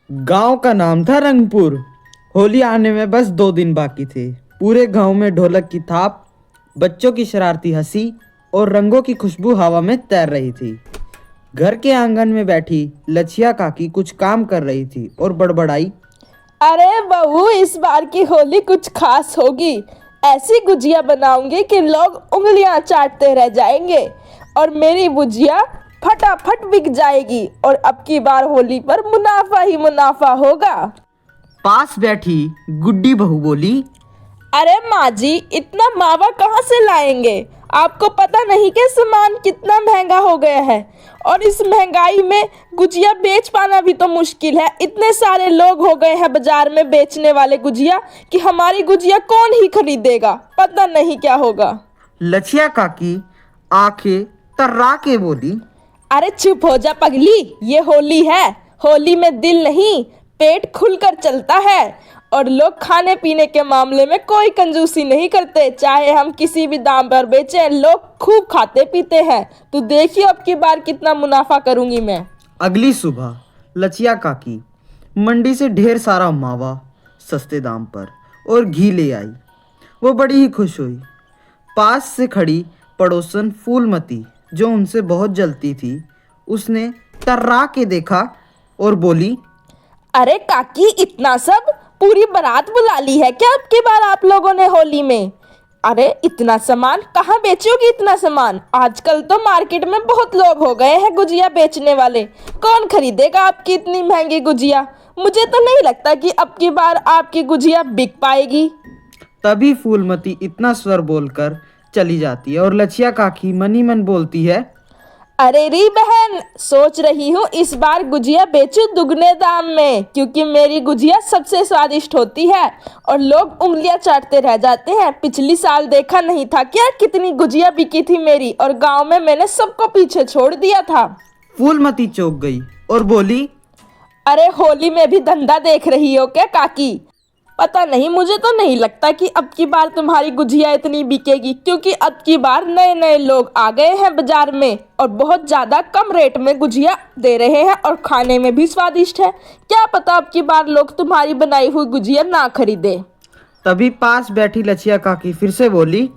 गांव का नाम था रंगपुर। होली आने में बस 2 दिन बाकी थे। पूरे गांव में ढोलक की थाप, बच्चों की शरारती हंसी और रंगों की खुशबू हवा में तैर रही थी। घर के आंगन में बैठी लछिया काकी कुछ काम कर रही थी और बड़बड़ाई। अरे बहू, इस बार की होली कुछ खास होगी। ऐसी गुजिया बनाऊंगी कि लोग उंगलियां चाटते रह जाएंगे और मेरी गुजिया फटाफट बिक जाएगी और अब की बार होली पर मुनाफा ही मुनाफा होगा। पास बैठी गुड्डी बहू बोली। अरे माँ जी, इतना मावा कहाँ से लाएंगे? आपको पता नहीं कि सामान कितना महंगा हो गया है और इस महंगाई में गुजिया बेच पाना भी तो मुश्किल है। इतने सारे लोग हो गए हैं बाजार में बेचने वाले गुजिया कि हमारी गुजिया कौन ही खरीदेगा। पता नहीं क्या होगा। लछिया काकी आंखें तर्रा के बोली। अरे चुप हो जा पगली, ये होली है। होली में दिल नहीं, पेट खुलकर चलता है और लोग खाने पीने के मामले में कोई कंजूसी नहीं करते। चाहे हम किसी भी दाम पर बेचें, लोग खूब खाते पीते हैं। तू देखिए अब की बार कितना मुनाफा करूंगी मैं। अगली सुबह लछिया काकी मंडी से ढेर सारा मावा सस्ते दाम पर और घी ले आई। वो बड़ी ही खुश हुई। पास से खड़ी पड़ोसन फूलमती, जो उनसे बहुत जलती थी, उसने तर्रा के देखा और बोली। अरे काकी, इतना सब? पूरी बारात बुला ली है क्या अब की बार आप लोगों ने होली में? अरे इतना सामान कहाँ बेचोगी? इतना सामान आजकल तो मार्केट में बहुत लोग हो गए हैं गुजिया बेचने वाले। कौन खरीदेगा आपकी इतनी महंगी गुजिया? मुझे तो नहीं लगता कि अब की बार आपकी गुजिया बिक पाएगी। तभी फूलमती इतना स्वर बोलकर चली जाती है और लछिया काकी मनी मन बोलती है। अरे री बहन, सोच रही हूँ इस बार गुजिया बेचूं दुगने दाम में, क्योंकि मेरी गुजिया सबसे स्वादिष्ट होती है और लोग उंगलियां चाटते रह जाते हैं। पिछली साल देखा नहीं था क्या कितनी गुजिया बिकी थी मेरी, और गांव में मैंने सबको पीछे छोड़ दिया था। फूलमती चौंक गई और बोली। अरे होली में भी धंधा देख रही हो क्या काकी? पता नहीं, मुझे तो नहीं लगता कि अब की बार तुम्हारी गुजिया इतनी बिकेगी, क्योंकि अब की बार नए नए लोग आ गए हैं बाजार में और बहुत ज़्यादा कम रेट में गुजिया दे रहे हैं और खाने में भी स्वादिष्ट है। क्या पता अब की बार लोग तुम्हारी बनाई हुई गुजिया ना खरीदे। तभी पास बैठी लछिया काकी फिर से बोली।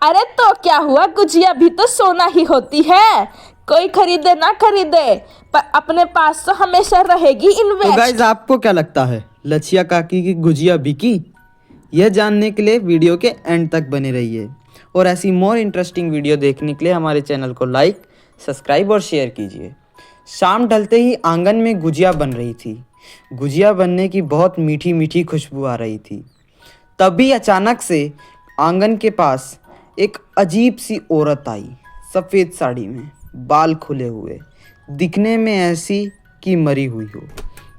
अरे तो क्या हुआ, गुजिया भी तो सोना ही होती है। कोई खरीदे ना खरीदे, पर अपने पास तो हमेशा रहेगी तो इन्वेस्ट। गाइज, आपको क्या लगता है, लछिया काकी की गुजिया बिकी? यह जानने के लिए वीडियो के एंड तक बने रहिए और ऐसी मोर इंटरेस्टिंग वीडियो देखने के लिए हमारे चैनल को लाइक, सब्सक्राइब और शेयर कीजिए। शाम ढलते ही आंगन में गुजिया बन रही थी। गुजिया बनने की बहुत मीठी मीठी खुशबू आ रही थी। तभी अचानक से आंगन के पास एक अजीब सी औरत आई। सफ़ेद साड़ी में, बाल खुले हुए, दिखने में ऐसी कि मरी हुई हो।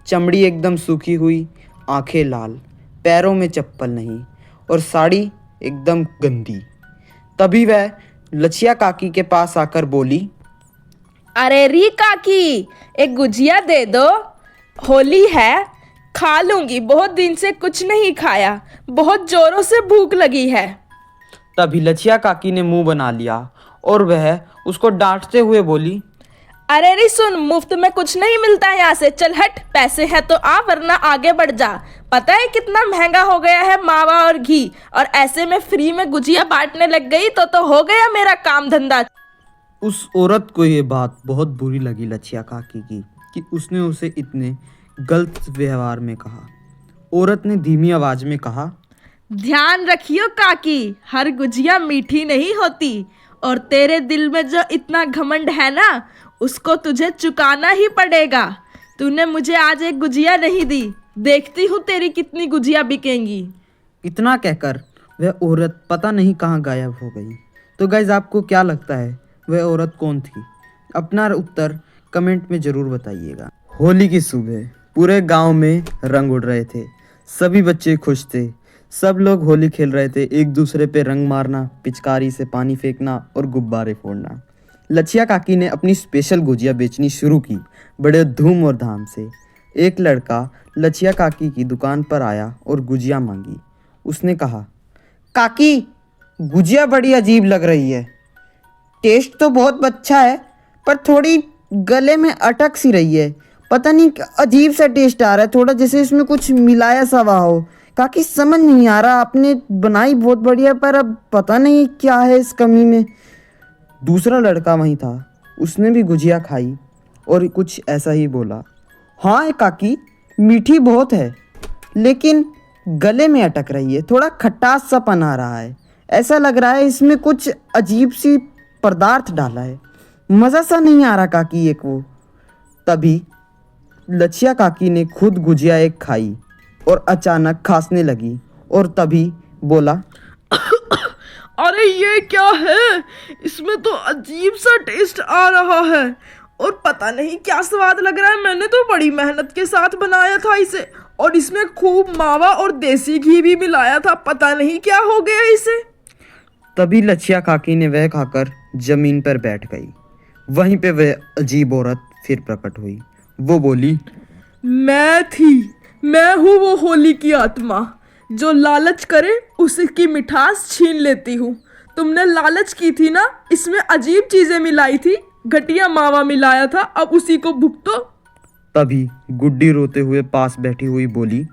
चमड़ी एकदम सूखी हुई, आंखें लाल, पैरों में चप्पल नहीं और साड़ी एकदम गंदी। तभी वह लछिया काकी के पास आकर बोली। अरे री काकी, एक गुजिया दे दो। होली है, खा लूंगी। बहुत दिन से कुछ नहीं खाया, बहुत जोरों से भूख लगी है। तभी लछिया काकी ने मुंह बना लिया और वह उसको डांटते हुए बोली। अरे री सुन, मुफ्त में कुछ नहीं मिलता है यहाँ से। चल हट, पैसे है तो आ, वरना आगे बढ़ जा। पता है कितना महंगा हो गया है मावा और घी, और ऐसे में फ्री में गुजिया बांटने लग गई तो हो गया मेरा काम धंधा। उस औरत को ये बात बहुत बुरी लगी लछिया काकी की कि उसने उसे इतने गलत व्यवहार में कहा। औरत ने धीमी आवाज में कहा। ध्यान रखियो काकी, हर गुजिया मीठी नहीं होती और तेरे दिल में जो इतना घमंड है ना, उसको तुझे चुकाना ही पड़ेगा। तूने मुझे आज एक गुजिया नहीं दी, देखती हूँ तेरी कितनी गुजिया बिकेंगी। इतना कहकर वह औरत पता नहीं कहाँ गायब हो गई। तो गाइज, आपको क्या लगता है वह औरत कौन थी? अपना उत्तर कमेंट में ज़रूर बताइएगा। होली की सुबह पूरे गांव में रंग उड़ रहे थे। सभी बच्चे खुश थे। सब लोग होली खेल रहे थे। एक दूसरे पे रंग मारना, पिचकारी से पानी फेंकना और गुब्बारे फोड़ना। लछिया काकी ने अपनी स्पेशल गुजिया बेचनी शुरू की, बड़े धूम और धाम से। एक लड़का लछिया काकी की दुकान पर आया और गुजिया मांगी। उसने कहा, काकी, गुजिया बड़ी अजीब लग रही है। टेस्ट तो बहुत अच्छा है, पर थोड़ी गले में अटक सी रही है। पता नहीं अजीब सा टेस्ट आ रहा है, थोड़ा जैसे इसमें कुछ मिलाया सा हुआ हो। काकी समझ नहीं आ रहा, आपने बनाई बहुत बढ़िया पर अब पता नहीं क्या है इस कमी में। दूसरा लड़का वहीं था, उसने भी गुजिया खाई और कुछ ऐसा ही बोला। हाँ काकी, मीठी बहुत है लेकिन गले में अटक रही है, थोड़ा खटास सा पन आ रहा है। ऐसा लग रहा है इसमें कुछ अजीब सी पदार्थ डाला है, मज़ा सा नहीं आ रहा काकी एक वो। तभी लच्छिया काकी ने खुद गुजिया एक खाई और अचानक खांसने लगी और तभी बोला, अरे ये क्या है, इसमें तो अजीब सा टेस्ट आ रहा है और पता नहीं क्या स्वाद लग रहा है। मैंने तो बड़ी मेहनत के साथ बनाया था इसे और इसमें खूब मावा और देसी घी भी मिलाया था, पता नहीं क्या हो गया इसे। तभी लच्छिया काकी ने वह खाकर जमीन पर बैठ गई। वहीं पे वह अजीब औरत फिर प्रकट हुई। वो बोली, मैं हूँ वो होली की आत्मा जो लालच करे उसकी मिठास छीन लेती हूँ। तुमने लालच की थी ना, इसमें अजीब चीजें मिलाई थी, घटिया मावा मिलाया था, अब उसी को भुगतो। तभी गुड्डी रोते हुए पास बैठी हुई बोली,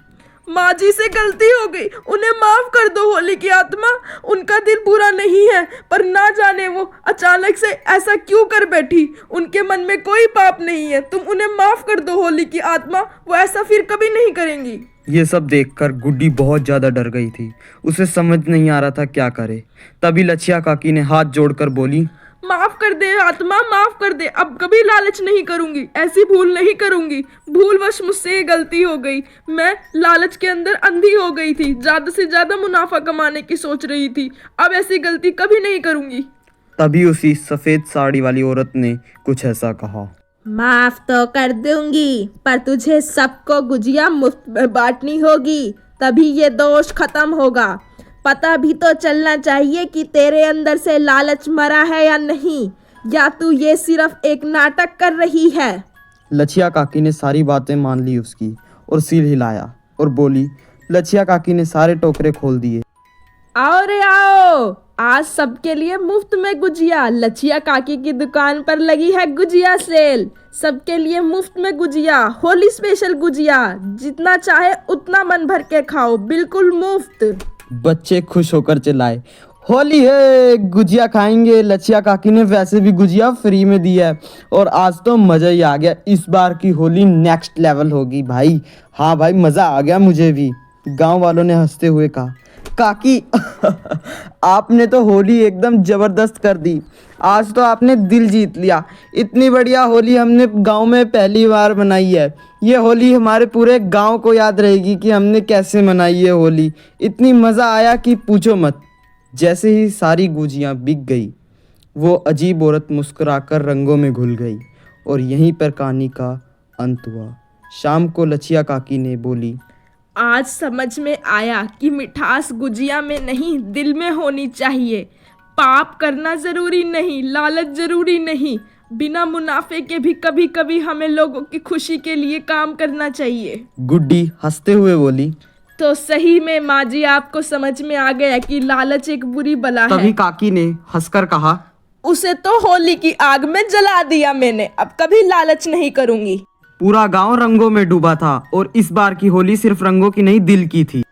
माँ जी से गलती हो गई, उन्हें माफ कर दो होली की आत्मा। उनका दिल बुरा नहीं है पर ना जाने वो अचानक से ऐसा क्यों कर बैठी। उनके मन में कोई पाप नहीं है, तुम उन्हें माफ कर दो होली की आत्मा, वो ऐसा फिर कभी नहीं करेंगी। ये सब देखकर गुड्डी बहुत ज़्यादा डर गई थी, उसे समझ नहीं आ रहा था क्या करे। तभी लच्छिया काकी ने हाथ जोड़कर बोली, माफ कर दे आत्मा, माफ कर दे, अब कभी लालच नहीं करूंगी, ऐसी भूल नहीं करूंगी। भूलवश मुझसे ये गलती हो गई, मैं लालच के अंदर अंधी हो गई थी, ज्यादा से ज्यादा मुनाफा कमाने की सोच रही थी, अब ऐसी गलती कभी नहीं करूंगी। तभी उसी सफ़ेद साड़ी वाली औरत ने कुछ ऐसा कहा, माफ तो कर दूंगी पर तुझे सबको गुजिया मुफ्त में बांटनी होगी, तभी ये दोष खत्म होगा। पता भी तो चलना चाहिए कि तेरे अंदर से लालच मरा है या नहीं, या तू ये सिर्फ एक नाटक कर रही है। लच्छिया काकी ने सारी बातें मान ली उसकी और सिर हिलाया और बोली। लच्छिया काकी ने सारे टोकरे खोल दिए। आओ रे आओ, आज सबके लिए मुफ्त में गुजिया। लच्छिया काकी की दुकान पर लगी है गुजिया सेल, सबके लिए मुफ्त में गुजिया, होली स्पेशल गुजिया, जितना चाहे उतना मन भर के खाओ, बिल्कुल मुफ्त। बच्चे खुश होकर चिल्लाए, होली है, गुजिया खाएंगे। लच्छिया काकी ने वैसे भी गुजिया फ्री में दिया है और आज तो मज़ा ही आ गया। इस बार की होली नेक्स्ट लेवल होगी भाई। हाँ भाई, मज़ा आ गया मुझे भी। गांव वालों ने हंसते हुए कहा, काकी आपने तो होली एकदम ज़बरदस्त कर दी, आज तो आपने दिल जीत लिया। इतनी बढ़िया होली हमने गांव में पहली बार मनाई है। ये होली हमारे पूरे गांव को याद रहेगी कि हमने कैसे मनाई है होली। इतनी मज़ा आया कि पूछो मत। जैसे ही सारी गुजियाँ बिक गई, वो अजीब औरत मुस्कुराकर रंगों में घुल गई और यहीं पर कहानी का अंत हुआ। शाम को लच्छिया काकी ने बोली, आज समझ में आया कि मिठास गुजिया में नहीं, दिल में होनी चाहिए। पाप करना जरूरी नहीं, लालच जरूरी नहीं, बिना मुनाफे के भी कभी कभी हमें लोगों की खुशी के लिए काम करना चाहिए। गुड्डी हंसते हुए बोली। तो सही में माँ जी आपको समझ में आ गया कि लालच एक बुरी बला है। तभी काकी ने हंसकर कहा, उसे तो होली की आग में जला दिया मैंने, अब कभी लालच नहीं करूंगी। पूरा गांव रंगों में डूबा था और इस बार की होली सिर्फ रंगों की नहीं, दिल की थी।